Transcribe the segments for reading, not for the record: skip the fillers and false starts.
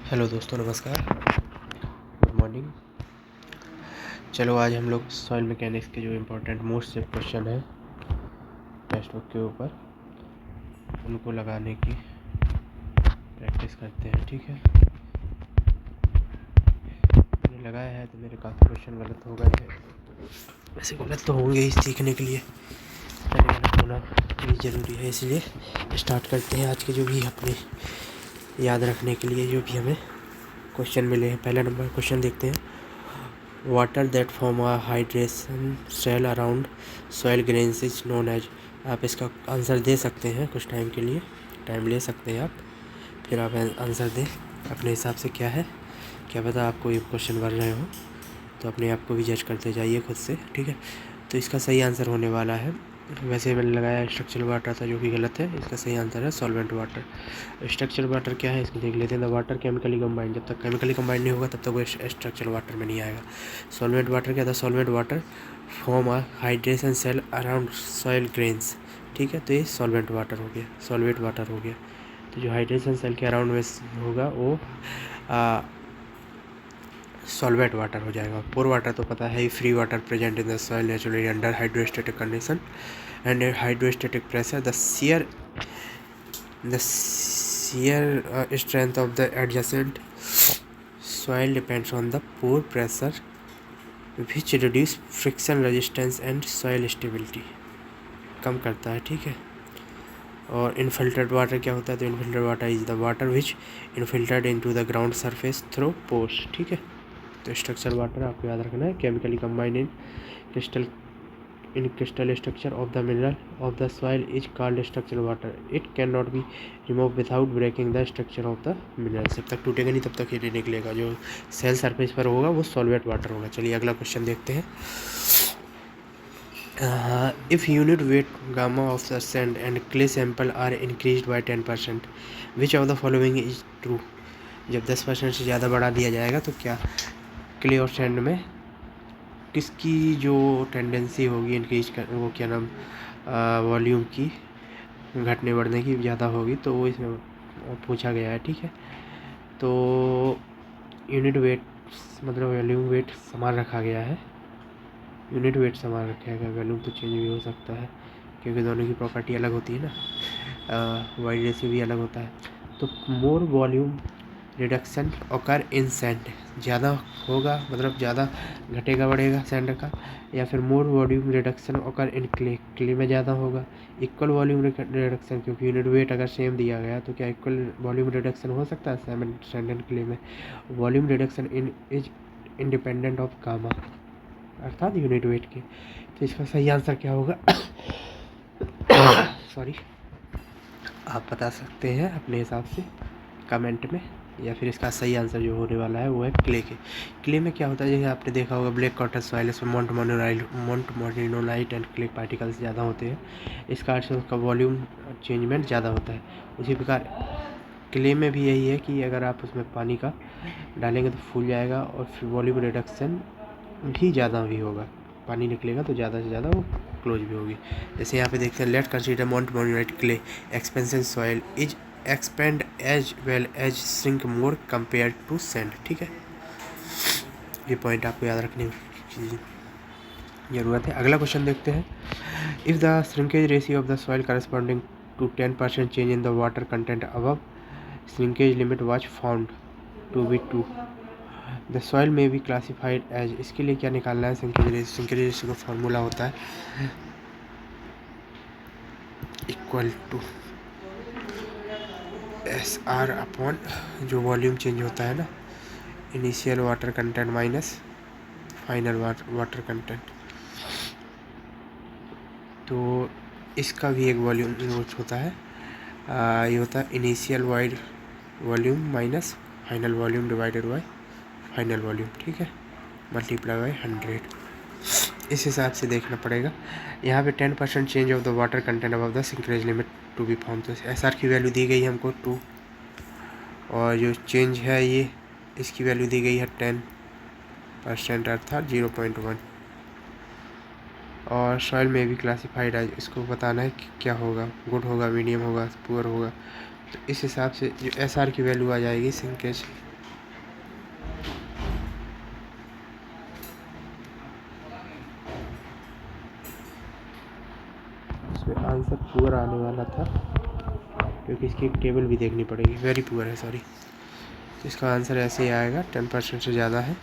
Hello दोस्तों, नमस्कार, good morning. चलो आज हम लोग सॉइल मैकेनिक्स के जो इम्पोर्टेंट मोस्ट से क्वेश्चन है टेक्स्ट बुक के ऊपर उनको लगाने की प्रैक्टिस करते हैं। ठीक है, मैंने लगाया है तो मेरे काफ़ी क्वेश्चन गलत हो गए हैं। वैसे गलत तो होंगे ही, सीखने के लिए पहले गलत होना भी ज़रूरी है। इसलिए स्टार्ट करते हैं आज के जो भी अपने याद रखने के लिए जो भी हमें क्वेश्चन मिले हैं। पहला नंबर क्वेश्चन देखते हैं। Water that form a hydration cell around soil grains is known as. आप इसका आंसर दे सकते हैं, कुछ टाइम के लिए टाइम ले सकते हैं आप, फिर आप आंसर दें अपने हिसाब से। क्या है, क्या पता आपको ये क्वेश्चन भर रहे हो तो अपने आप को भी जज करते जाइए खुद से। ठीक है, तो इसका सही आंसर होने वाला है, वैसे मैंने लगाया स्ट्रक्चरल वाटर था जो कि गलत है। इसका सही आंसर है सॉल्वेंट वाटर। स्ट्रक्चरल वाटर क्या है इसको देख लेते हैं। द वाटर केमिकली कंबाइंड, जब तक केमिकली कंबाइंड नहीं होगा तब तक वो स्ट्रक्चरल वाटर में नहीं आएगा। सॉल्वेंट वाटर क्या था, solvent water form a hydration cell around soil grains. ठीक है, तो ये सॉल्वेंट वाटर हो गया, सॉल्वेंट वाटर हो गया। तो जो हाइड्रेशन सेल के अराउंड में होगा वो सॉल्वेंट वाटर हो जाएगा। पोर वाटर तो पता है ही, free water present in the soil naturally under hydrostatic condition and hydrostatic pressure. The shear strength of the adjacent soil depends on the pore pressure which reduce friction resistance and soil stability, कम करता है। ठीक है, और इनफिल्टर्ड water क्या होता है, तो infiltrated water is the water which infiltrated into the ground surface through pores. ठीक है, तो स्ट्रक्चर वाटर आपको याद रखना है, chemically combined in crystal structure of the mineral of the soil is called structural water. It cannot be removed without breaking the structure of the mineral. जब तक टूटेगा नहीं तब तक ये नहीं निकलेगा। जो सेल सरफेस पर होगा वो सॉल्वेंट वाटर होगा। चलिए अगला क्वेश्चन देखते हैं। If unit weight gamma of the sand and clay sample are increased by 10%, which of the following is true? जब 10% से ज़्यादा बढ़ा दिया जाएगा तो क्या क्ले और सैंड में किसकी जो टेंडेंसी होगी इंक्रीज कर, वो क्या नाम, वॉल्यूम की घटने बढ़ने की ज़्यादा होगी, तो वो इसमें पूछा गया है। ठीक है, तो यूनिट वेट मतलब वॉल्यूम वेट समान रखा गया है, यूनिट वेट समान रखा गया, वॉल्यूम तो चेंज भी हो सकता है क्योंकि दोनों की प्रॉपर्टी अलग होती है ना, वाइड रेशियो भी अलग होता है। तो मोर वॉल्यूम रिडक्शन ओकर इन सैंड, ज़्यादा होगा मतलब ज़्यादा घटेगा बढ़ेगा सैंड का, या फिर मोर वॉल्यूम रिडक्शन ओकर इन क्ले, क्ले में ज़्यादा होगा। इक्वल वॉल्यूम रिडक्शन, क्योंकि यूनिट वेट अगर सेम दिया गया तो क्या इक्वल वॉल्यूम रिडक्शन हो सकता है सैंड एंड क्ले में। Volume reduction in is independent of gamma, अर्थात यूनिट वेट के। तो इसका सही आंसर क्या होगा सॉरी, आप बता सकते हैं अपने हिसाब से कमेंट में, या फिर इसका सही आंसर जो होने वाला है वो है क्ले के। क्ले में क्या होता है, जैसे आपने देखा होगा ब्लैक कॉटन सॉइल, इसमें मोन्टमोनिनोलाइट एंड क्ले पार्टिकल्स ज़्यादा होते हैं, इस कारण से उसका वॉल्यूम चेंजमेंट ज़्यादा होता है। उसी प्रकार क्ले में भी यही है कि अगर आप उसमें पानी का डालेंगे तो फूल जाएगा और फिर वॉल्यूम रिडक्शन भी ज़्यादा भी होगा, पानी निकलेगा तो ज़्यादा से ज़्यादा वो क्लोज भी होगी। जैसे यहाँ पे देखते हैं, let consider montmorillonite clay expensive soil is expand as well as sink more compare to sand. ठीक है, ये पॉइंट आपको याद रखने की ज़रूरत है। अगला क्वेश्चन देखते हैं। If the shrinkage ratio of the soil corresponding to 10% change in the water content above shrinkage limit was found to be two, the soil may be classified as. इसके लिए क्या निकालना है, श्रिंकेज रेशियो का formula होता है equal to S R upon जो volume change होता है ना, initial water content minus final water content. तो इसका भी एक वॉल्यूम होता है, ये होता है initial wide volume minus final volume divided by final volume. ठीक है, मल्टीप्लाई बाय 100। इस हिसाब से देखना पड़ेगा। यहाँ पे 10% change of the water content above the shrinkage limit to be found, तो एस आर की वैल्यू दी गई है हमको 2, और जो चेंज है ये इसकी वैल्यू दी गई है 10% अर्थात 0.1, और सॉइल में भी क्लासीफाइड है, इसको बताना है कि क्या होगा, गुड होगा, मीडियम होगा, पुअर होगा। तो इस हिसाब से जो एस आर की वैल्यू आ जाएगी सिंकेज पुअर आने वाला था, क्योंकि इसकी एक टेबल भी देखनी पड़ेगी। वेरी पुअर है, सॉरी। तो इसका आंसर ऐसे ही आएगा, 10% से ज़्यादा है।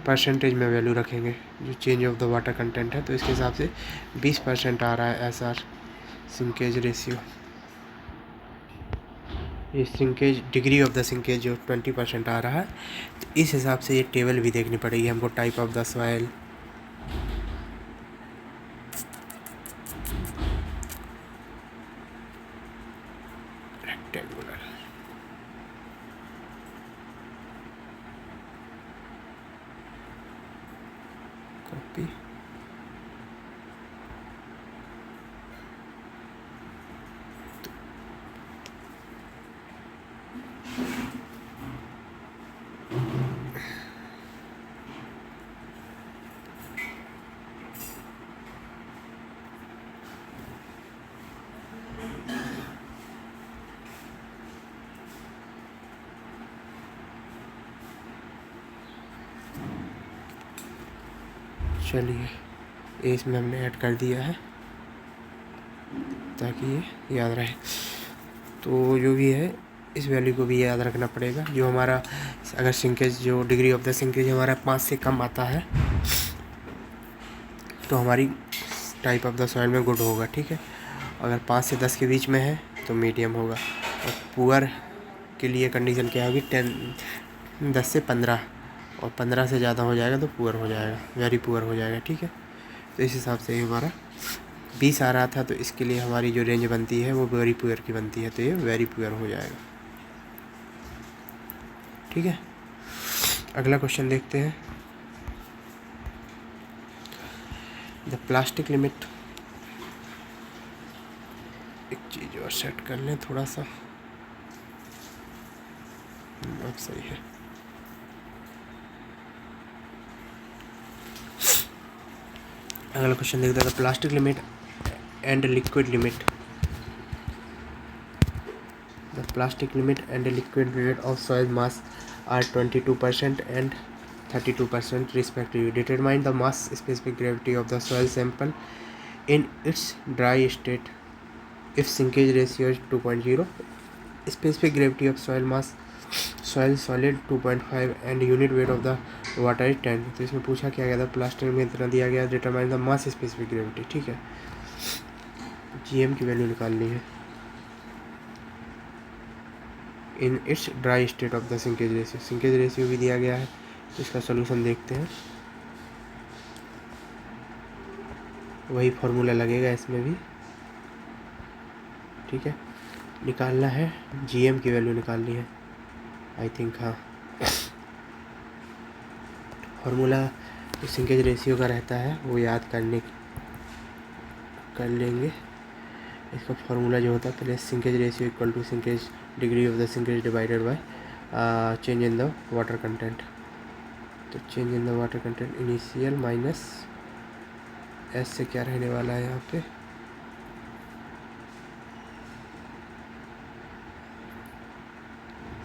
परसेंटेज में वैल्यू रखेंगे जो change of the water content है, तो इसके हिसाब से 20% आ रहा है SR सिंकेज रेशियो। ये sinkage degree of the sinkage जो 20% आ रहा है, तो इस हिसाब से ये टेबल भी देखनी पड़ेगी हमको। Type of the soil, rectangular, copy, चलिए ये इसमें हमने ऐड कर दिया है ताकि ये याद रहे। तो जो भी है इस वैल्यू को भी याद रखना पड़ेगा। जो हमारा अगर सिंकेज जो डिग्री ऑफ द सिंकेज हमारा 5 से कम आता है तो हमारी टाइप ऑफ द सॉइल में गुड होगा, ठीक है। अगर 5 से 10 के बीच में है तो मीडियम होगा। और पुअर के लिए कंडीशन क्या होगी, 10 से 15, और 15 से ज़्यादा हो जाएगा तो पुअर हो जाएगा, वेरी पुअर हो जाएगा, ठीक है। तो इस हिसाब से हमारा 20 आ रहा था, तो इसके लिए हमारी जो रेंज बनती है वो वेरी पुअर की बनती है, तो ये वेरी पुअर हो जाएगा, ठीक है। अगला क्वेश्चन देखते हैं। द प्लास्टिक लिमिट, एक चीज़ और सेट कर लें थोड़ा सा, अब सही है। अगला क्वेश्चन देखते हैं। The plastic limit and liquid limit, the plastic limit and liquid limit of soil mass are 22% and 32% respectively. Determine the mass specific gravity of the soil sample in its dry state if sinkage ratio is 2.0, specific gravity of soil mass soil solid 2.5 and unit weight of the water is 10। तो इसमें पूछा क्या गया था, plastic में इतना दिया गया, determine the mass specific gravity, ठीक है। GM की वैल्यू निकालनी है in its dry state of the sinkage ratio. Sinkage ratio भी दिया गया है, तो इसका सोल्यूशन देखते हैं। वही फार्मूला लगेगा इसमें भी, ठीक है। निकालना है, GM की वैल्यू निकालनी है, आई थिंक, हाँ। फार्मूला सिंकेज रेशियो का रहता है वो याद कर लेंगे। इसका फार्मूला जो होता है, पहले shrinkage ratio equal to shrinkage degree of the shrinkage divided by change in the water content. तो change in the water content initial minus S से क्या रहने वाला है यहाँ पे,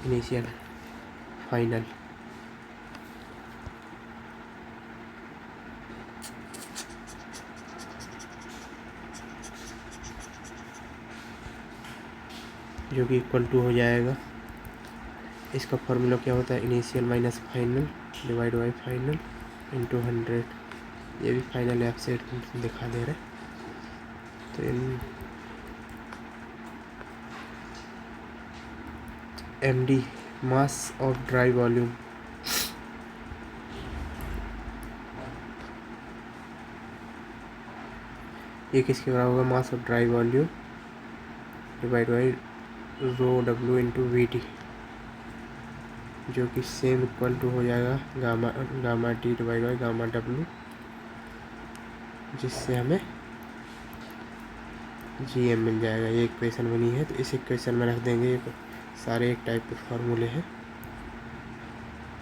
इनिशियल फाइनल, जो कि इक्वल टू हो जाएगा। इसका फार्मूला क्या होता है, initial minus final divide by final into 100। ये भी फाइनल ऐप से दिखा दे रहे। तो MD mass of dry volume, ये किसके बराबर होगा, मास of dry volume divide by rho W into VD, जो कि सेम इक्वल टू हो जाएगा gamma T divide by gamma W, जिससे हमें GM मिल जाएगा। ये इक्वेशन बनी है, तो इस इक्वेशन में रख देंगे। ये सारे एक टाइप के फार्मूले हैं,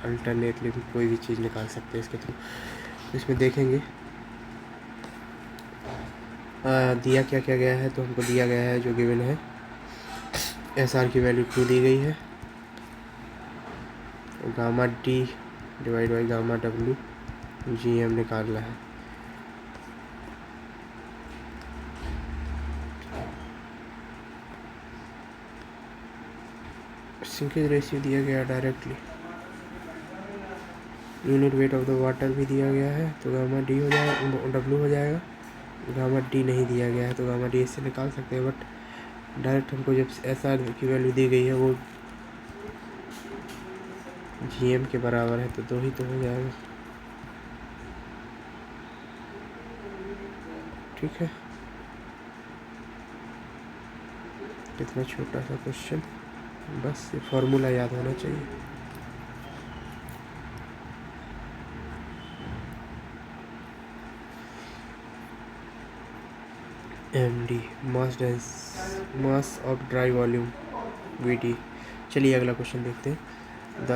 अल्टरनेटली भी कोई भी चीज़ निकाल सकते हैं इसके थ्रू। तो इसमें देखेंगे दिया क्या क्या गया है। तो हमको दिया गया है जो गिवन है, SR की वैल्यू 2 दी गई है, तो gamma d divide by gamma डब्ल्यू जी एम निकालना है। सिंकेज रेशियो दिया गया directly, unit weight of the water भी दिया गया है, तो गामा डी हो जाएगा, डब्ल्यू हो जाएगा। गामा डी नहीं दिया गया है तो गामा डी इससे निकाल सकते हैं, बट डायरेक्ट हमको जब एस आर की वैल्यू दी गई है वो जी एम के बराबर है, तो 2 ही तो हो जाएगा। ठीक है, कितना छोटा सा क्वेश्चन, बस ये फॉर्मूला याद होना चाहिए। M D mass of dry volume V D. चलिए अगला क्वेश्चन देखते हैं। द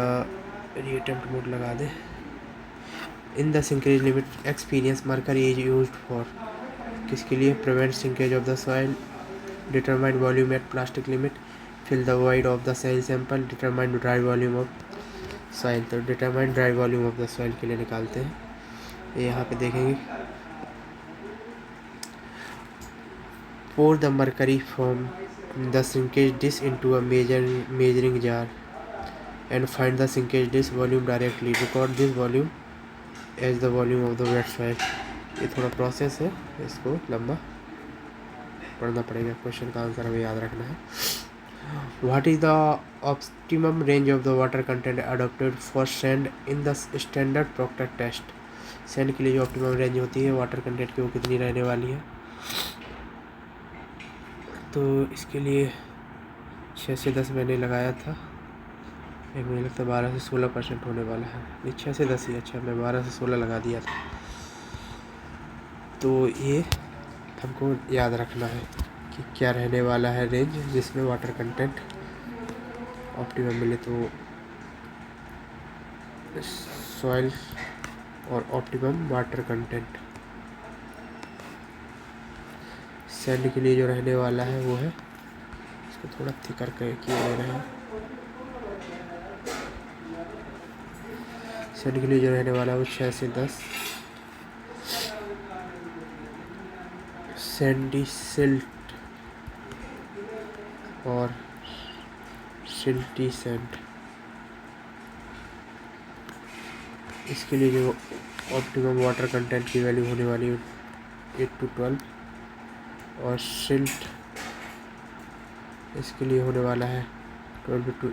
रीअटेम्प्ट मोड लगा दे। In the shrinkage limit experience mercury is used for, किसके लिए? Prevent shrinkage of the soil, determine volume at plastic limit, fill the void of the soil sample, determine dry volume of soil. तो determine dry volume of the soil के लिए निकालते हैं। ये यहाँ पे देखेंगे, pour the mercury from the sinkage dish into a measuring jar and find the sinkage dish volume directly. Record this volume as the volume of the wet soil. ये थोड़ा प्रोसेस है, इसको लंबा पढ़ना पड़ेगा। क्वेश्चन का आंसर हमें याद रखना है। What is the optimum range of the water content adopted for sand in the standard Proctor test? Sand के लिए जो ऑप्टिमम रेंज होती है वाटर कंटेंट की वो कितनी रहने वाली है? तो इसके लिए 6 से 10 मैंने लगाया था, एक मुझे लगता है 12 से 16% होने वाला है। नहीं, 6 से 10 ही, अच्छा मैं 12 से 16 लगा दिया था। तो ये हमको याद रखना है कि क्या रहने वाला है रेंज जिसमें वाटर कंटेंट ऑप्टिमम मिले। तो सॉइल और ऑप्टिमम वाटर कंटेंट सैंड के लिए जो रहने वाला है वो है, इसको थोड़ा थिकर किए ले रहे हैं। सैंड के लिए जो रहने वाला है वो 6 से 10। सैंडी सिल्ट और सिल्टी सैंड, इसके लिए जो ऑप्टिमम वाटर कंटेंट की वैल्यू होने वाली है 8 to 12, और सिल्ट इसके लिए होने वाला है 12 to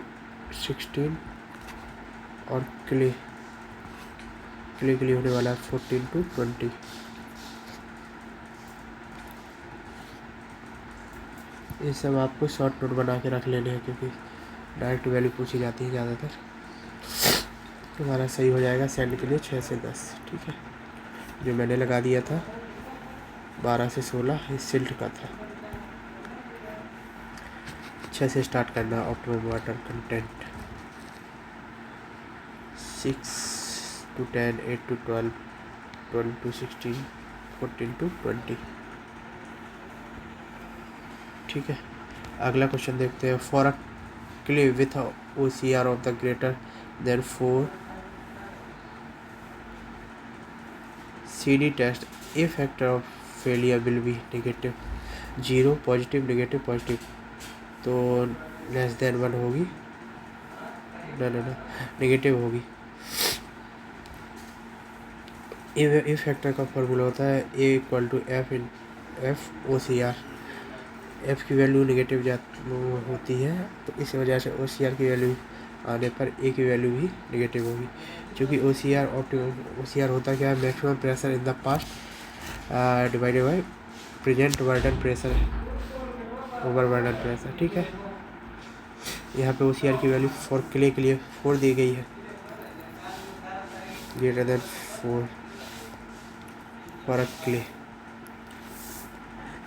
16, और क्ले के लिए होने वाला है 14 to 20। ये सब आपको शॉर्ट नोट बना के रख लेने हैं, क्योंकि डायरेक्ट वैल्यू पूछी जाती है ज़्यादातर। तुम्हारा सही हो जाएगा सैंड के लिए 6 से 10। ठीक है, जो मैंने लगा दिया था 12 से 16 ये सिल्ट का था। 6 से स्टार्ट करना optimum water content, 6 to 10, 8 to 12, 12 to 16, 14 to 20। ठीक है, अगला क्वेश्चन देखते हैं। For a clay with OCR of the greater than 4 CD test, a factor of failure will be negative, 0, positive, negative, positive. तो लेस देन 1 होगी, ना negative होगी। ए factor का फॉर्मूला होता है A = F OCR। एफ की वैल्यू नेगेटिव होती है, तो इस वजह से OCR की वैल्यू आने पर ए की वैल्यू भी नेगेटिव होगी। क्योंकि OCR होता क्या है, maximum pressure in the past divided by present burden pressure, over burden pressure. ठीक है, यहाँ पे OCR की वैल्यू फॉर क्ले के लिए 4 दी गई है, greater than 4 for a clay.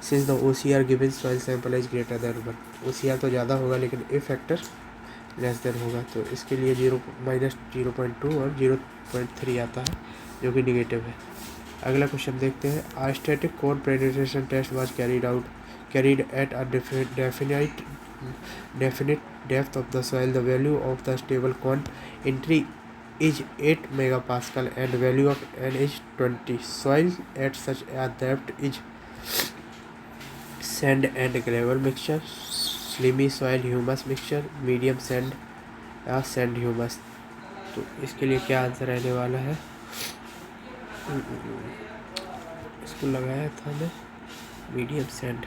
Since the OCR given soil sample is greater than 1, OCR तो ज़्यादा होगा लेकिन ए फैक्टर लेस देन होगा, तो इसके लिए 0.2 और 0.3 आता है, जो कि निगेटिव है। अगला क्वेश्चन देखते हैं। Static cone penetration test was carried at a definite depth of the soil, the value of the stable cone entry is 8 megapascal and value of N is 20. Soil at such a depth is sand and gravel mixture, slimy soil humus mixture, medium sand या sand humus। तो इसके लिए क्या answer रहने वाला है? इसको लगाया था मैं मीडियम सैंड,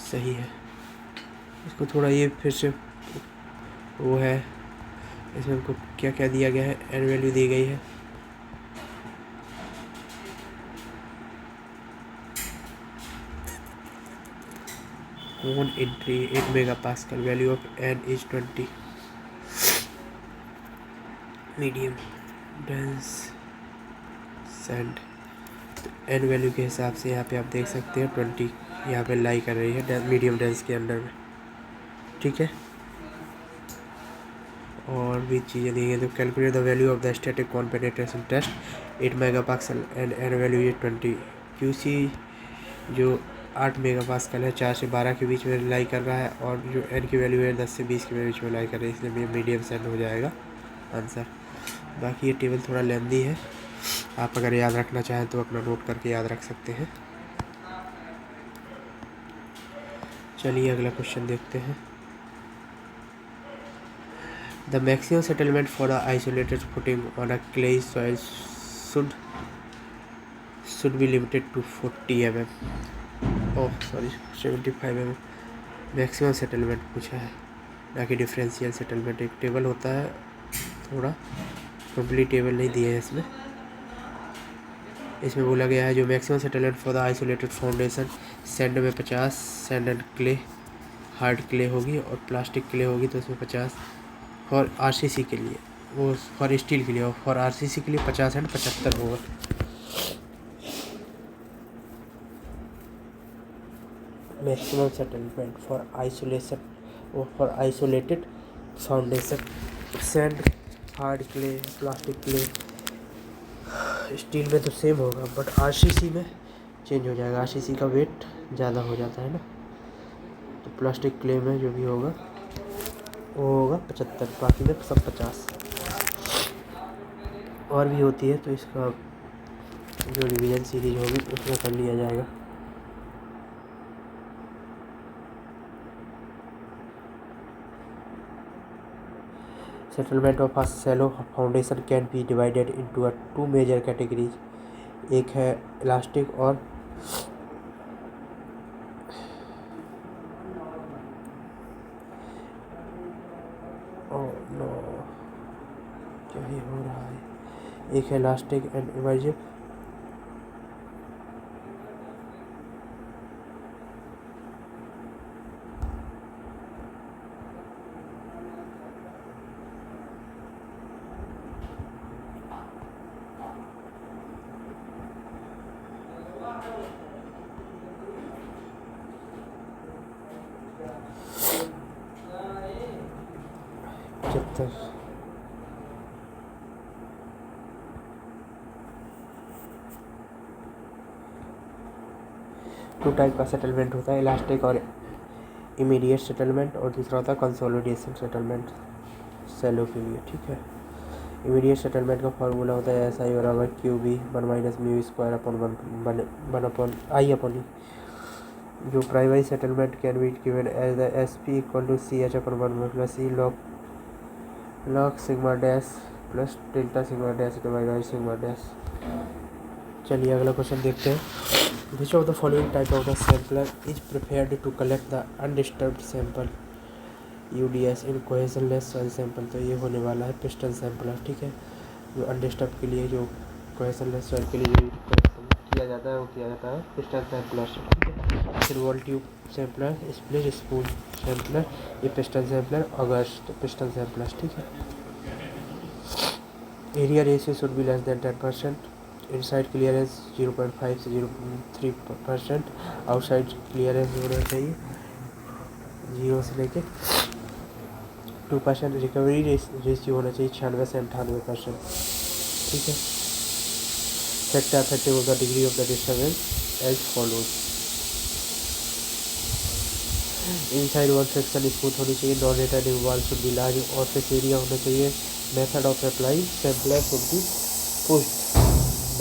सही है। इसको थोड़ा ये फिर से वो है, इसमें हमको क्या क्या दिया गया है, एन वैल्यू दी गई है। Cone entry 8 megapascal, value of n is 20, medium dense sand. तो एन वैल्यू के हिसाब से यहाँ पे आप देख सकते हैं 20 यहाँ पे लाई कर रही है मीडियम डेंस के अंडर में, ठीक है। और भी चीज़ें दी गई, तो calculate the value of the static cone penetration test 8 megapascal and n value ये 20। क्यूसी जो 8 मेगापास्कल है 4 से 12 के बीच में लाई कर रहा है, और जो एन की वैल्यू है 10 से 20 के बीच में लाई कर रही है, इसलिए मीडियम सैंड हो जाएगा आंसर। बाकी ये टेबल थोड़ा लेंदी है, आप अगर याद रखना चाहें तो अपना नोट करके याद रख सकते हैं। चलिए अगला क्वेश्चन देखते हैं। The maximum settlement for a isolated footing on a clay soil should be limited to 40 mm, oh sorry 75 mm। Maximum settlement पूछा है, ना कि डिफरेंशियल सेटलमेंट। एक टेबल होता है, थोड़ा कंप्लीट टेबल नहीं दिए है इसमें। इसमें बोला गया है जो maximum settlement for the isolated foundation, sand में 50, sand and clay hard clay होगी, और प्लास्टिक क्ले होगी तो उसमें 50। फॉर आरसीसी के लिए, वो फॉर स्टील के लिए, और फॉर आरसीसी के लिए 50 एंड 75 होगा। मैक्सिमम सेटलमेंट फॉर आइसोलेशन, वो for isolated foundation, sand, hard clay, plastic clay. Steel में तो सेम होगा, बट आरसीसी में चेंज हो जाएगा, आरसीसी का वेट ज़्यादा हो जाता है ना। तो प्लास्टिक क्ले में जो भी होगा वो होगा 75, बाकी में सब 50। और भी होती है तो इसका जो रिवीजन सीरीज होगी उसमें कर लिया जाएगा। Settlement of a shallow foundation can be divided into two major categories, एक है इलास्टिक और नो क्या ही हो रहा है, एक है इलास्टिक एंड इमर्जिव। टू टाइप का सेटलमेंट होता है, इलास्टिक और इमीडिएट सेटलमेंट, और दूसरा होता है कंसोलिडेशन सेटलमेंट सेलो के लिए, ठीक है। इमीडिएट सेटलमेंट का फार्मूला होता है SI बराबर QB 1 minus mu square upon 1 upon I upon E। जो primary settlement can be given as the SP equal to CH upon 1 plus E log sigma dash plus delta sigma dash divide by sigma dash. चलिए अगला question देखते हैं। Which of the following type of the sampler is prepared to collect the undisturbed sample UDS in cohesionless soil sample. तो ये होने वाला है piston sampler, ठीक है। जो अनडिस्टर्ब के लिए, जो कोहेजनलेस सॉइल के लिए जो किया जाता है वो किया जाता है पिस्टन सैम्पलर, ठीक है। फिर wall tube sampler, split spoon sampler, ये piston sampler, August piston sampler, ठीक है। Area ratio should be less than 10%, inside clearance 0.5 से 0.3%, आउटसाइड क्लियरेंस होना चाहिए 0 से लेके 2%, रिकवरी रेशियो होना चाहिए 96 से 98%, ठीक है। Set the effective of the degree of the disturbance as follows. Inside wall section smooth होनी चाहिए, non returning wall should be large और फिक्स एरिया होना चाहिए। Method of apply sampler should be pushed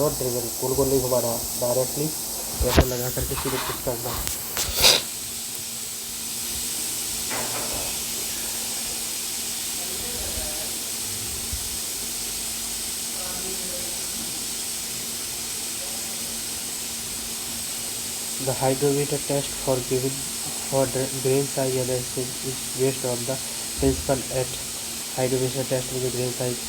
not driven, गोल गोल नहीं घुमाना, directly ऐसा लगा करके सीधे पुश करना। The hydrometer test for giving for grain size analysis is based on the principle at hydrometer test में जो grain size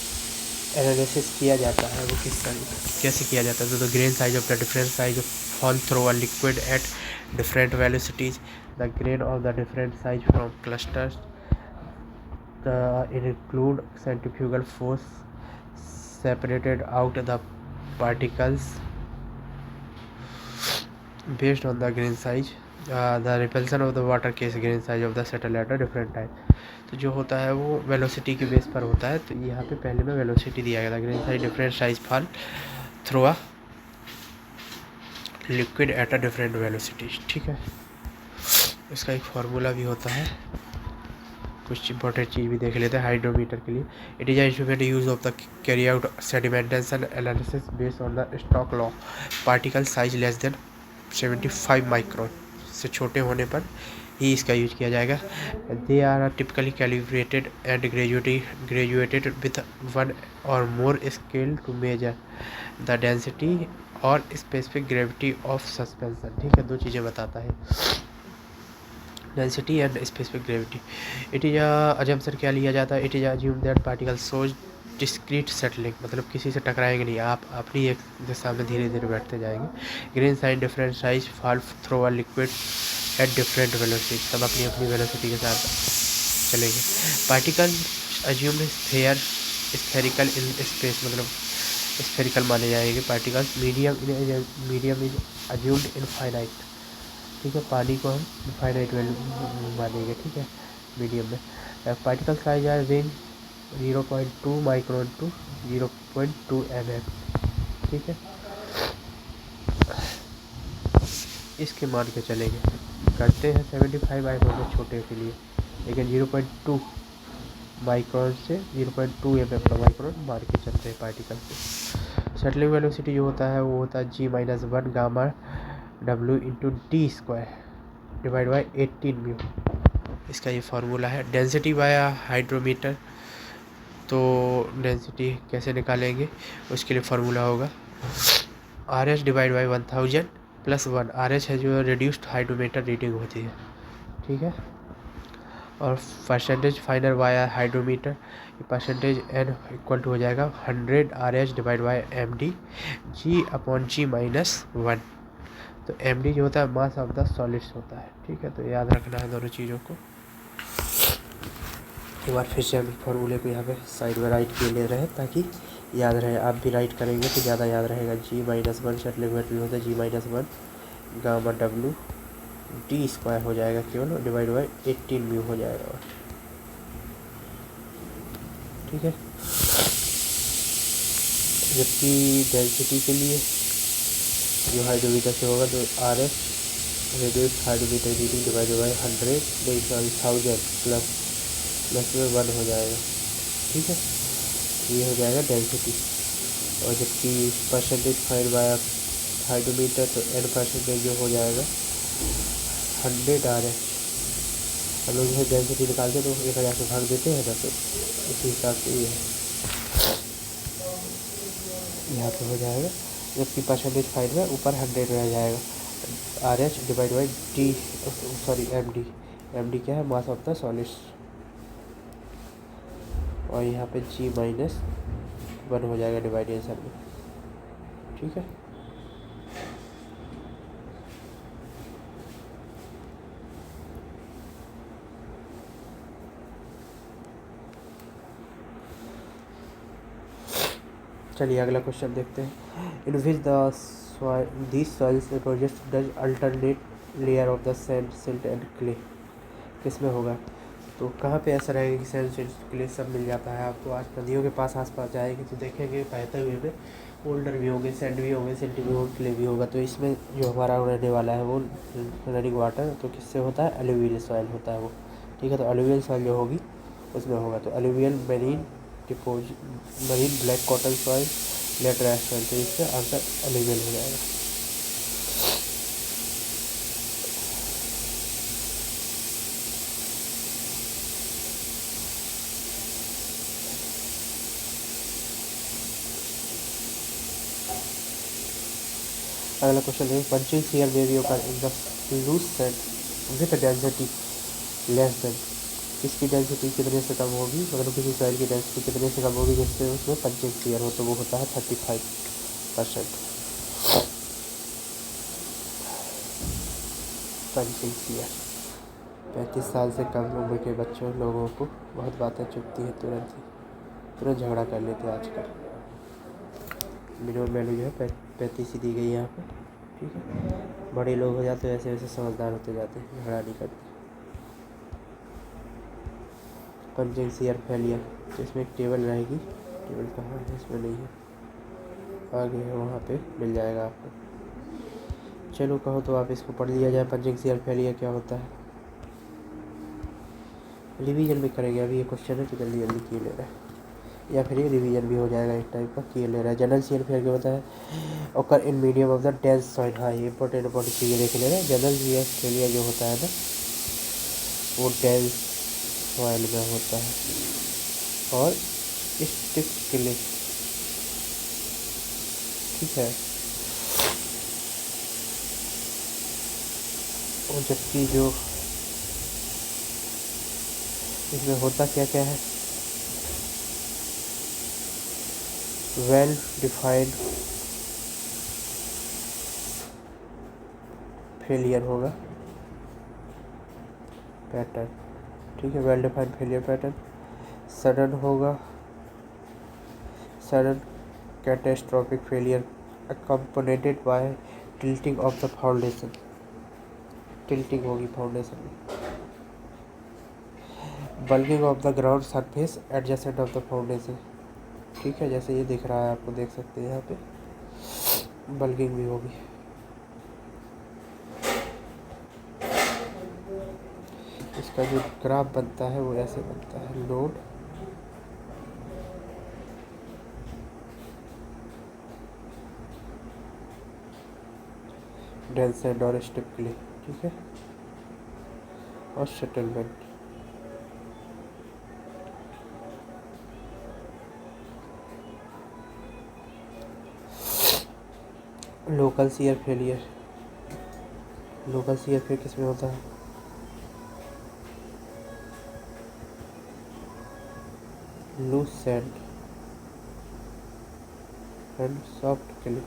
analysis किया जाता है वो कैसे किया जाता है। तो the grain size of the different size of fall through a liquid at different velocities, the grain of the different size from clusters, the include centrifugal force separated out the particles based on the grain size, the repulsion of the water case grain size of the satellite are different type। तो जो होता है वो velocity के base पर होता है। तो यहाँ पे पहले में वेलोसिटी दिया गया था, grain size different size fall through a liquid at a different velocity. ठीक है, इसका एक फार्मूला भी होता है, कुछ इंपॉर्टेंट चीज़ भी देख लेते हैं हाइड्रोमीटर के लिए। It is instrument use of the carry out sedimentation analysis based on the stock law, particle size less than 75 micron से छोटे होने पर ही इसका यूज किया जाएगा। They are typically calibrated and graduated with one or more scale to measure the density और specific gravity of suspension. ठीक है, दो चीज़ें बताता है, density and specific gravity. It is assumption क्या लिया जाता है, it is assume that particle shows discrete settling, मतलब किसी से टकराएंगे नहीं, आप अपनी एक दिशा में धीरे धीरे बैठते जाएंगे। Grain size different size fall through a liquid at different velocity, सब अपनी अपनी वेलोसिटी के साथ चलेंगे। Particle assume spherical in space, मतलब स्फेरिकल माने जाएंगे particles. Medium is assumed infinite. ठीक है, पानी को हम इनफाइनाइट वैल्यू मानेंगे। ठीक है, मीडियम में particle size are range 0.2 micron to 0.2 mm। ठीक है, इसके मान के चलेंगे, करते हैं 75 माइक्रोन से छोटे के लिए, लेकिन 0.2 माइक्रोन से 0.2 mm का माइक्रोन मान के चलते हैं पार्टिकल से। सेटलिंग वेलोसिटी जो होता है वो होता है G-1 gamma W into D square divide by 18 mu, इसका ये फार्मूला है। डेंसिटी बाया हाइड्रोमीटर, तो डेंसिटी कैसे निकालेंगे उसके लिए फार्मूला होगा RH divide by 1000 plus 1। RH है जो रिड्यूस्ड हाइड्रोमीटर रीडिंग होती है। ठीक है, और percentage final via hydrometer, percentage n equal to हो जाएगा 100 RH divide by MD G/G-1। तो MD जो होता है मास ऑफ द सॉलिड्स होता है। ठीक है, तो याद रखना है दोनों चीज़ों को। एक बार फिर से हम फॉर्मूले को यहाँ पे साइड में राइट किए ले रहे हैं ताकि याद रहे, आप भी राइट करेंगे तो ज़्यादा याद रहेगा। G-1 सेटलिंग वेट होता है G-1 gamma W D square हो जाएगा केवल, डिवाइड बाई 18 म्यू हो जाएगा। ठीक है, जबकि डेंसिटी के लिए जो हाइड्रोमीटर से होगा तो RS radius hydrometer reading divide by 1000 plus में 1 हो जाएगा। ठीक है, ये हो जाएगा डेंसिटी। और जबकि परसेंटेज फाइंड बाय हाइड्रोमीटर तो n परसेंटेज जो हो जाएगा 100 RS। हम लोग जैसे डेंसिटी निकालते तो 1000 से भाग देते हैं ना, तो इसी हिसाब से ये है, यहाँ पे हो जाएगा। जबकि परसेंटेज फाइंड में ऊपर 100 रह जाएगा। RH डिवाइड बाई MD क्या है, मास ऑफ द सॉलिड्स, और यहाँ पे G-1 हो जाएगा डिवाइडेशन में। ठीक है, चलिए अगला क्वेश्चन देखते हैं। In which this soils project does alternate layer of the sand silt and clay, किस में होगा। तो कहाँ पे ऐसा रहेगा कि सैंड सिल्ट क्ले सब मिल जाता है आपको। आज नदियों के पास आस पास जाएंगे तो देखेंगे बहते हुए में फोल्डर भी होंगे, सैंड भी होंगे, सिल्ट भी होंगे, क्ले भी होगा। तो इसमें जो हमारा रहने वाला है वो रनिंग वाटर तो किससे होता है, एलुवियल सॉइल होता है वो। ठीक है, तो एलुवियल सॉइल जो होगी उसमें होगा, तो alluvial marine deposit, marine black cotton soil, laterite soil, तो इससे आंसर एलुवियल हो जाएगा। अगला क्वेश्चन है, पंचिंग सीयर में भी होगा in the loose set with density less than, किसकी डेंसिटी कितने से कम होगी, मतलब किसी सॉइल की डेंसिटी कितने से कम होगी जिससे उसमें पंचिंग सीयर हो, तो वो होता है 35%। पंचिंग सीयर 35 साल से कम उम्र के बच्चों लोगों को बहुत बातें चुभती है, तुरंत झगड़ा कर लेते हैं आजकल। मिनिमम वैल्यू जो है 35 ही दी गई है यहाँ पर। ठीक है, बड़े लोग हो जाते हैं वैसे वैसे समझदार होते जाते हैं, झगड़ा नहीं करते। पंचिंग सीयर फेलियर, तो इसमें एक टेबल रहेगी, टेबल कहाँ है, इसमें नहीं है, आगे है, वहाँ पे मिल जाएगा आपको। चलो कहो तो आप इसको पढ़ लिया जाए, पंचिंग सीयर फेलियर क्या होता है। रिवीजन भी करेंगे, अभी ये क्वेश्चन है तो जल्दी जल्दी किए ले रहा है, या फिर ये रिवीजन भी हो जाएगा, एक टाइप का किए ले रहा है। जनरल सीयर फेलियर क्या होता है, ओकर in medium of the dense soil. हाँ, ये इंपॉर्टेंट चीज़ें देख ले रहे हैं। जनरल सीयर फेलियर जो होता है ना वो डेंस सॉइल में होता है और स्टिक क्ले, ठीक है। और जबकि जो इसमें होता क्या क्या है, वेल डिफाइंड फेलियर होगा पैटर्न, ठीक है, well defined failure pattern. Sudden होगा, sudden catastrophic failure accompanied by tilting of the foundation, tilting होगी फाउंडेशन में। Bulking of the ground surface adjacent of the foundation, ठीक है, जैसे ये दिख रहा है आपको, देख सकते हैं यहाँ पे बल्किंग भी होगी। इसका जो ग्राफ बनता है वो ऐसे बनता है, लोड डेंसेंट और स्टिपली, ठीक है, और settlement. Local shear failure, local shear failure किस में होता है, loose sand and soft clay,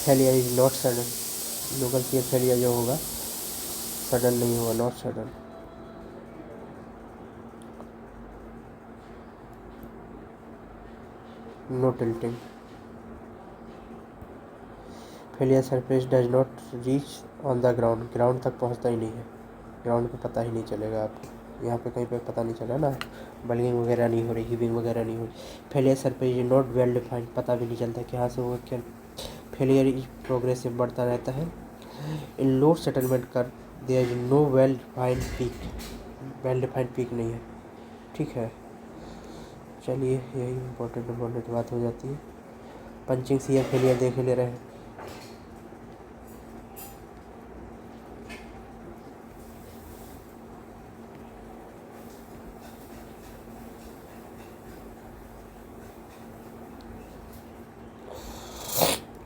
failure is not sudden, local shear failure जो होगा सडन नहीं होगा, not sudden. No tilting, failure surface does not reach on the ground, ground तक पहुंचता ही नहीं है, ग्राउंड पे पता ही नहीं चलेगा आपको, यहाँ पे कहीं पे पता नहीं चला ना, बल्किंग वगैरह नहीं हो रही, हीविंग वगैरह नहीं हो रही। Failure surface is not well defined, पता भी नहीं चलता कि यहाँ से वो क्या, फेलियर इज प्रोग्रेसिव, बढ़ता रहता है। In load settlement curve there is no well defined peak, well defined peak नहीं है, ठीक है। चलिए यही इम्पोर्टेंट बात हो जाती है। पंचिंग सीयर फेलियर देख ले रहे हैं।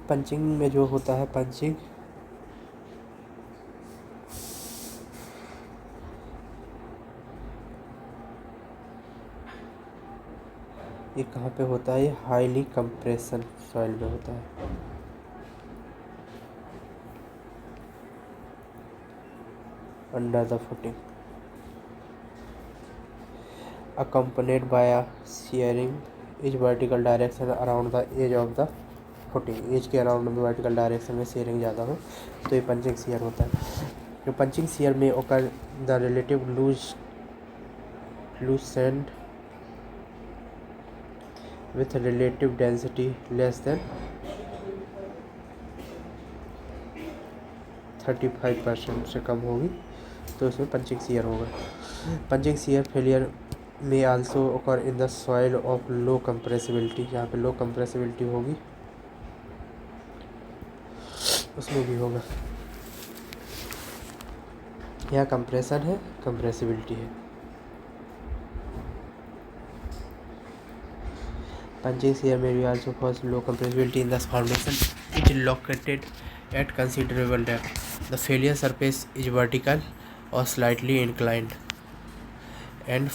पंचिंग में जो होता है, पंचिंग ये कहाँ पे होता है? ये हाईली कंप्रेशन सॉइल में होता है। Under the footing accompanied by a shearing is vertical direction around the edge of the footing. Edge के अराउंड में वर्टिकल डायरेक्शन में शेयरिंग ज़्यादा हो तो ये पंचिंग शेयर होता है। जो पंचिंग शेयर में occur the relative loose sand with relative density less than 35% से कम होगी तो इसमें पंचिंग शेयर होगा। पंचिंग शेयर फेलियर में also occur in the soil of low compressibility, जहाँ पे लो कंप्रेसिबिलिटी होगी उसमें भी होगा। यहाँ कंप्रेशन है, कंप्रेसिबिलिटी है। Punching shear may be also cause low compressibility in the foundation which is located at considerable depth. The failure surface is vertical or slightly inclined and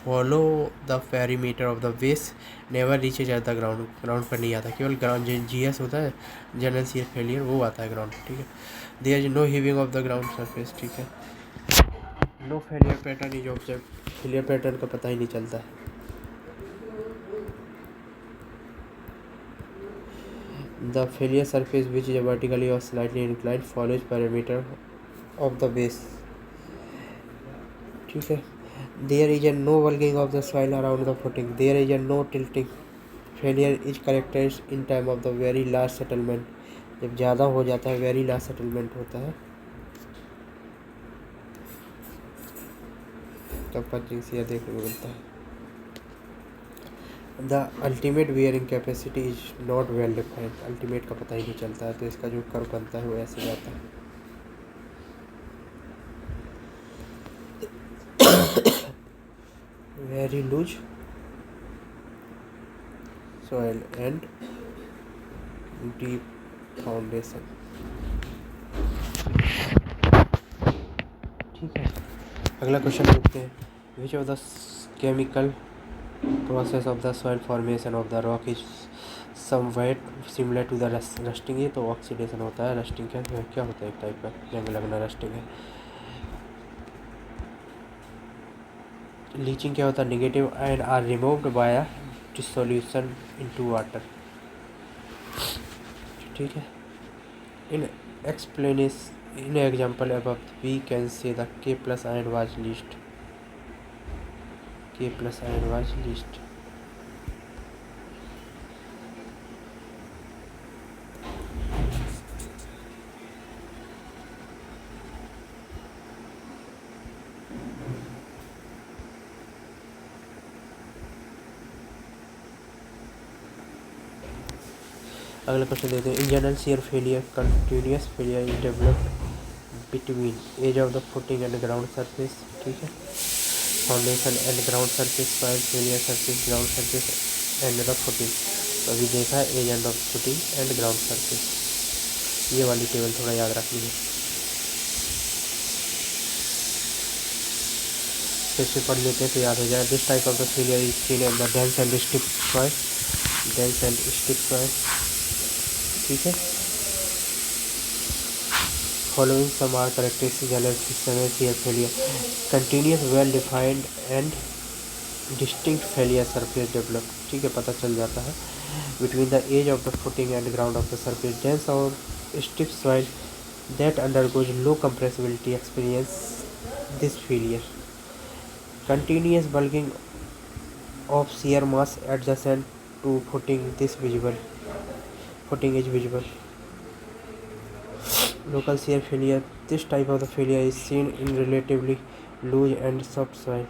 follow the perimeter of the base, never reaches at the ground. Ground पर नहीं आता, केवल ground GS होता है general shear failure, वो आता है ground. ठीक है। There is no heaving of the ground surface। ठीक है। No failure pattern is observed। failure pattern का पता ही नहीं चलता है। The failure surface, which is vertically or slightly inclined, follows perimeter of the base। ठीक है। There is a no bulging of the soil around the footing। There is a no tilting। Failure is characterized in time of the very last settlement। जब ज़्यादा हो जाता है very last settlement होता है तब पंचिंग शेयर देखने को मिलता है। The ultimate bearing capacity is not well defined. Ultimate का पता ही नहीं चलता है तो इसका जो कर्व बनता है वो ऐसे जाता है। Very loose soil and deep foundation. ठीक है। अगला क्वेश्चन देखते हैं। Which of the chemical process of the soil formation of the rock is somewhat similar to the rusting। ये तो ऑक्सीडेशन होता है। रस्टिंग क्या होता है? एक टाइप का जंग लगना रस्टिंग है। लीचिंग क्या होता है? Negative ion are removed by dissolution into water. ठीक है। In in example above we can say the K+ ion was least। K+ ion was least। अगला क्वेश्चन देते हैं। In general shear failure continuous failure is developed between edge of the footing and ground surface. ठीक है। Foundation and ground surface, soil failure surface, ground surface and the footing. तो अभी देखा है edge end of footing and ground surface. ये वाली table थोड़ा याद रखनी है। फिर से पढ़ लेते हैं तो याद हो जाए। This type of the failure is seen in the dense and stiff soil. Dense and stiff soil. ठीक है। Following some are characteristic general system shear failure. Continuous well defined and distinct failure surface develop. ठीक है, पता चल जाता है। Between the edge of the footing and ground of the surface, dense और stiff soil that undergoes low compressibility experience this failure। Continuous bulging of shear mass adjacent to footing is visible। Local shear failure, this type of the failure is seen in relatively loose and soft soil।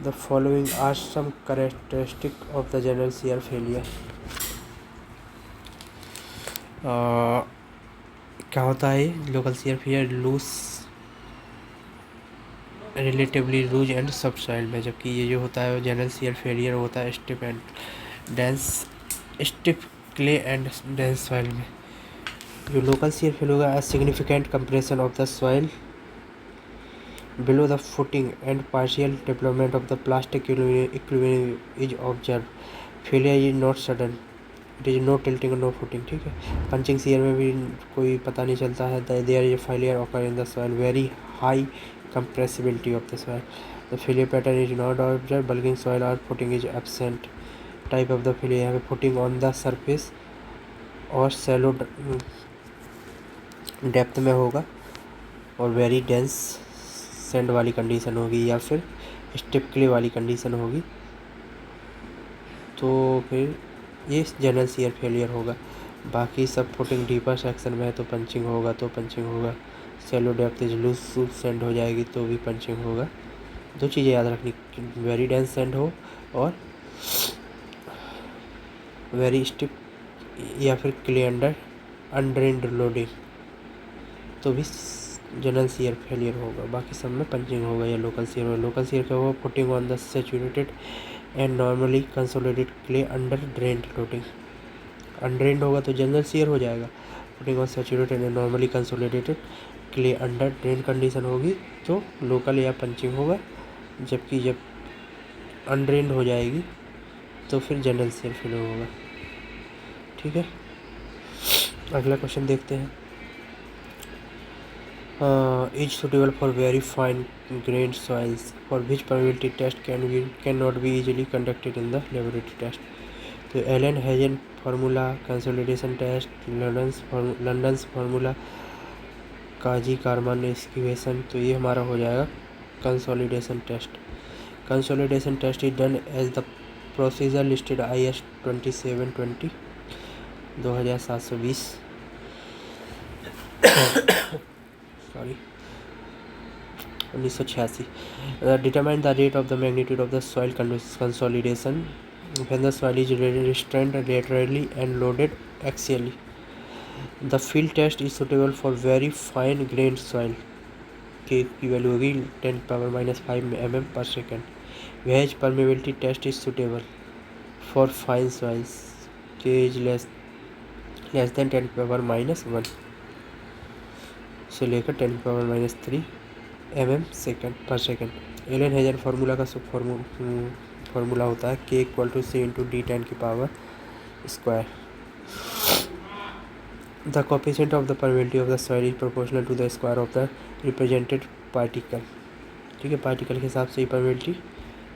The following are some characteristics of the general shear failure। क्या होता है local shear failure? Loose, relatively loose and सब soil में, जबकि ये जो होता है जनरल शेयर फेलियर होता है stiff and dense, stiff clay and dense soil में। जो लोकल शियर फेल होगा, a significant compression of the soil below the footing and partial development of the plastic equilibrium is observed. Failure is not sudden. It is no tilting or no footing. ठीक है, punching shear में भी कोई पता नहीं चलता है. There is a failure occur in the soil, very high compressibility of the soil. The failure pattern is not observed. Bulging soil or footing is absent. Type of the failure, यहाँ पे footing on the surface और shallow depth में होगा और very dense sand वाली condition होगी या फिर स्टिप क्ले वाली कंडीशन होगी, तो फिर ये जनरल शियर फेलियर होगा. बाकी सब फुटिंग डीपर सेक्शन में है तो पंचिंग होगा, सेलो डेप्थ इज लूज सैंड हो जाएगी तो भी पंचिंग होगा. दो चीज़ें याद रखनी, वेरी डेंस सैंड हो और वेरी स्टिप या फिर क्ले अंडर लोडिंग, तो भी जनरल शियर फेलियर होगा. बाकी सब में पंचिंग होगा या लोकल शियर होगा. लोकल शियर क्या होगा, putting on the saturated and normally consolidated clay under drained loading. Undrained होगा तो जनरल शियर हो जाएगा. Putting on saturated and normally consolidated clay under drain condition होगी तो लोकल या पंचिंग होगा. जबकि जब अनड्रेन्ड हो जाएगी तो फिर जनरल शियर फेलियर होगा. ठीक है, अगला क्वेश्चन देखते हैं. Is suitable for very fine grained soils for which permeability test cannot be easily conducted in the laboratory test. तो Allen Hazen formula, consolidation test, Loudon's formula, Kozeny Carman equation, तो ये हमारा हो जाएगा consolidation test. Consolidation test is done as the procedure listed IS 2720 2720 1986. Determine the rate of the magnitude of the soil consolidation when the soil is restrained laterally and loaded axially. The field test is suitable for very fine grained soil. K की value होगी 10⁻⁻5 mm per second. Wedge permeability test is suitable for fine soils. K is less than 10⁻⁻1 से लेकर 10⁻⁻3 mm per second. Elon Hazen formula का formula होता है K = C × D 10⁻². The coefficient of the permeability of the soil is proportional to the square of the represented particle. ठीक है, particle के हिसाब से ही परमेबिलिटी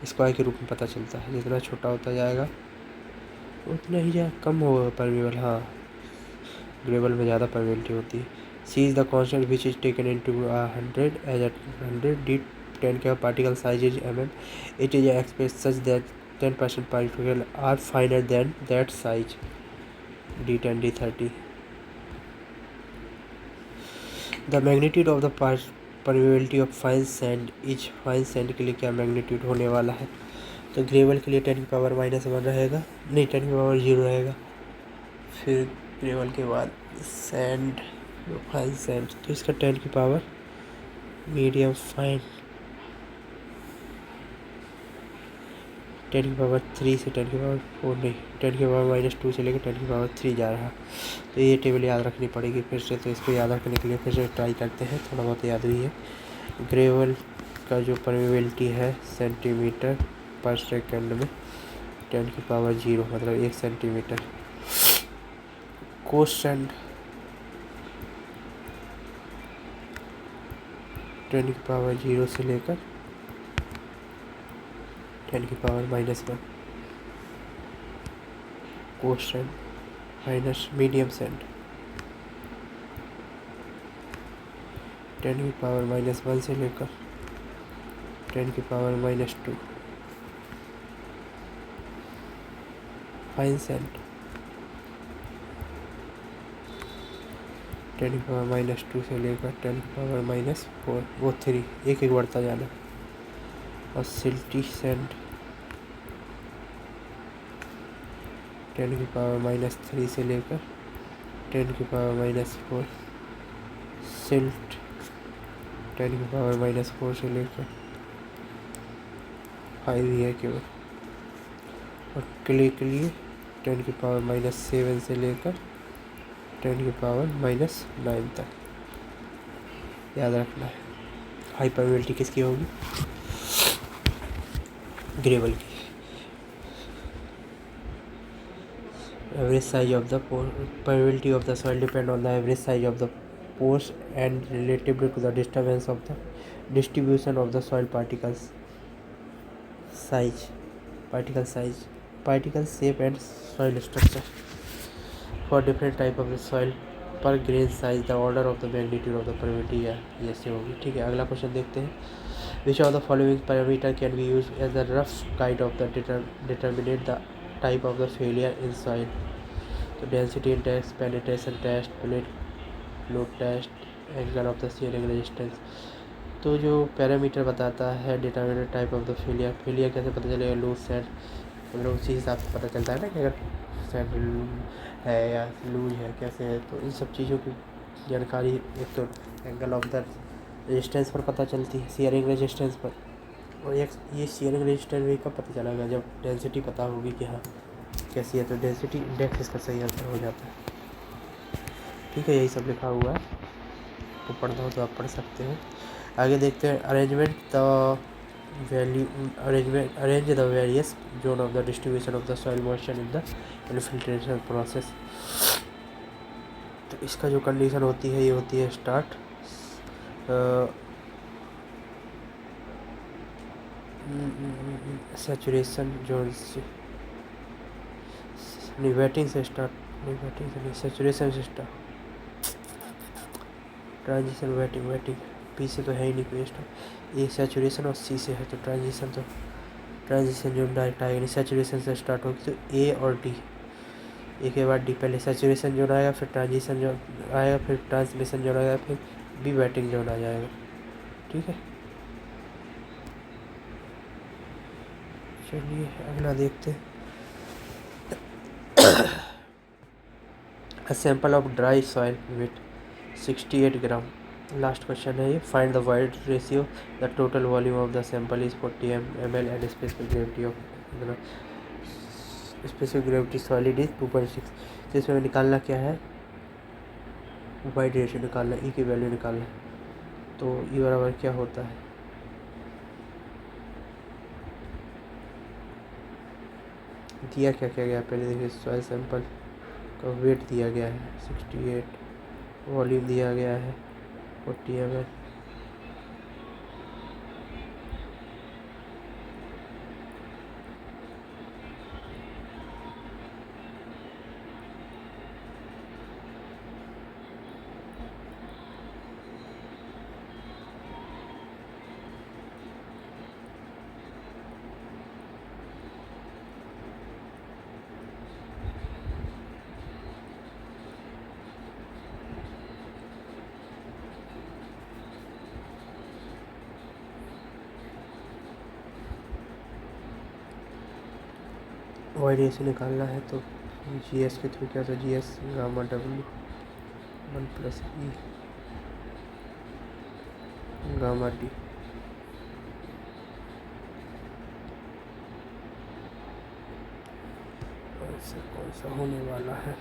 स्क्वायर के रूप में पता चलता है. जितना छोटा होता जाएगा उतना ही कम होगा परमेबल. हाँ, ग्रेवल में ज़्यादा परमेबिलिटी होती है. C is the constant which is taken into 100 as 100 D 10 का particle size is mm. It is expressed such that 10% particles are finer than that size. D10 D30. The magnitude of the permeability of fine sand is, fine sand के लिए क्या magnitude होने वाला है, तो gravel के लिए 10⁻⁻1 रहेगा, नहीं 10⁻0 रहेगा. फिर ग्रेवल के बाद सैंड, फाइन सैंड, तो इसका 10⁻, मीडियम फाइन 10⁻3 से 10⁻4 नहीं 10⁻⁻2 से लेकर 10⁻3 जा रहा. तो ये टेबल याद रखनी पड़ेगी फिर से. तो इसको याद रखने के लिए फिर से ट्राई करते हैं, थोड़ा बहुत याद हुई है. ग्रेवल का जो परमेबिलिटी है सेंटीमीटर पर सेकंड में 10⁻0 मतलब 1 सेंटीमीटर. कोर्स सैंड 10⁻0 से लेकर 10⁻⁻1. Coarse sand minus medium sand 10⁻⁻1 से लेकर 10⁻⁻2. फाइन सैंड 10⁻⁻2 से लेकर 10⁻⁻4, वो 3 एक बढ़ता जाना. और सिल्टी सैंड 10⁻⁻3 से लेकर 10⁻⁻4. सिल्ट 10⁻⁻4 से लेकर 5 ही है केवल. और क्ले के लिए 10⁻⁻7 से लेकर 10⁻⁹ तक याद रखना है। हाई परमिबिलिटी किसकी होगी? ग्रेवल की। Average size of the permeability of the soil depend on the average size of the pores and relative to the disturbance of the distribution of the soil particle shape and soil structure for different type of the soil per grain size the order of the magnitude of the permeability ये से होगी। ठीक है, अगला question देखते हैं। which of the following parameter can be used as a rough guide of the determinate the type of the failure in soil? तो density index, penetration test, plate load test, angle of the shearing resistance। तो जो parameter बताता है determinate type of the failure कैसे पता चलेगा? Loose sand, मतलब उसी हिसाब से पता चलता है ना कि अगर सैंड है या लूज है कैसे है। तो इन सब चीज़ों की जानकारी एक तो एंगल ऑफ द रेजिस्टेंस पर पता चलती है, शेयरिंग रेजिस्टेंस पर। और ये शेयरिंग रेजिस्टेंस भी कब पता चलेगा? जब डेंसिटी पता होगी कि हाँ कैसी है, तो डेंसिटी इंडेक्स इसका सही आंसर हो जाता है। ठीक है, यही सब लिखा हुआ है, तो पढ़ना हो तो आप पढ़ सकते हैं। आगे देखते हैं। Arrange the various zone of the distribution of the soil moisture in the infiltration process. तो इसका जो कंडीशन होती है ये होती है स्टार्ट सैचुरेशन जोन से, वेटिंग से स्टार्ट, सैचुरेशन से स्टार्ट, ट्रांजिशन वेटिंग पी से तो है ही नहीं कोई स्टार्ट। ये सैचुरेशन और सी से है, तो ट्रांजिशन जो डायरेक्ट आएगा नहीं, सैचुरेशन से स्टार्ट होगी। तो ए और डी, ए के बाद डी, पहले सैचुरेशन जोन आएगा, फिर ट्रांजिशन जोन आएगा, फिर ट्रांसलेशन जोन आएगा, फिर बी वेटिंग जोन आ जाएगा। ठीक है, चलिए अगला देखते हैं। A sample of dry soil with 68 gram, last question है ये। Find the void ratio, the total volume of the sample is 40 ml and specific gravity of specific gravity solid is 2.6। तो इसमें निकालना क्या है? वाइड रेशियो निकालना, ई की value निकालना। तो ई बराबर क्या होता है? दिया क्या क्या गया पहले देखिए। सॉइल सैंपल का वेट दिया गया है 68, वॉल्यूम दिया गया है 40 ml। वाइड रेशियो निकालना है तो जीएस के थ्रू क्या था? जीएस गामा डब्ल्यू 1 + ई गामा डी। कौन सा होने वाला है?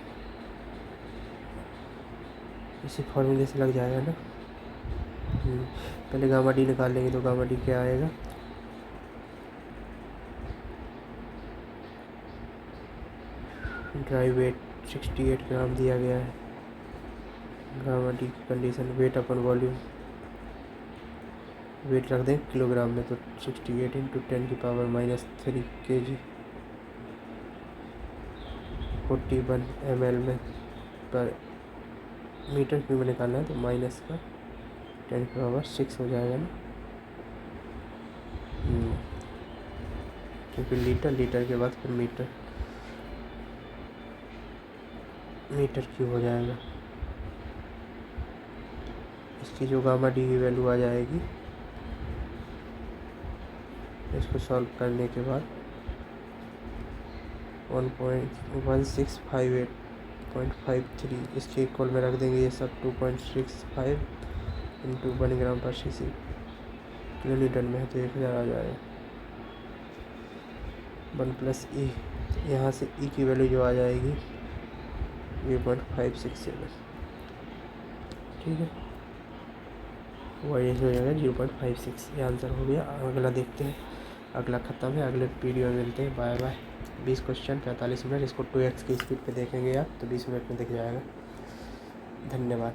इसी फॉर्मूले से लग जाएगा ना। पहले गामा डी निकाल लेंगे, तो गामा डी क्या आएगा? ड्राई वेट 68 ग्राम दिया गया है। गामा डी की condition weight upon volume, weight रख दें किलोग्राम में, तो 68 × 10⁻³ kg 41 ml में पर मीटर क्यूब में निकालना है, तो माइनस का 10⁻6 हो जाएगा ना। क्योंकि लीटर के बाद फिर मीटर क्यूब हो जाएगा। इसकी जो गामा डी की वैल्यू आ जाएगी, इसको सॉल्व करने के बाद 1.1658.53 इसके इक्वल में रख देंगे। ये सब 2.65 × 1 g/cc किलोलीटर में है, तो 1000 आ जाएगा। 1 + ई, यहाँ से ई की वैल्यू जो आ जाएगी 0.567, ठीक है, वही हो जाएगा 0.56। ये आंसर हो गया। अगला देखते हैं, अगला ख़त्म है, अगले वीडियो में मिलते हैं। Bye bye. 20 क्वेश्चन 45 मिनट, इसको 2x की स्पीड पे देखेंगे आप तो 20 मिनट में दिख जाएगा। धन्यवाद।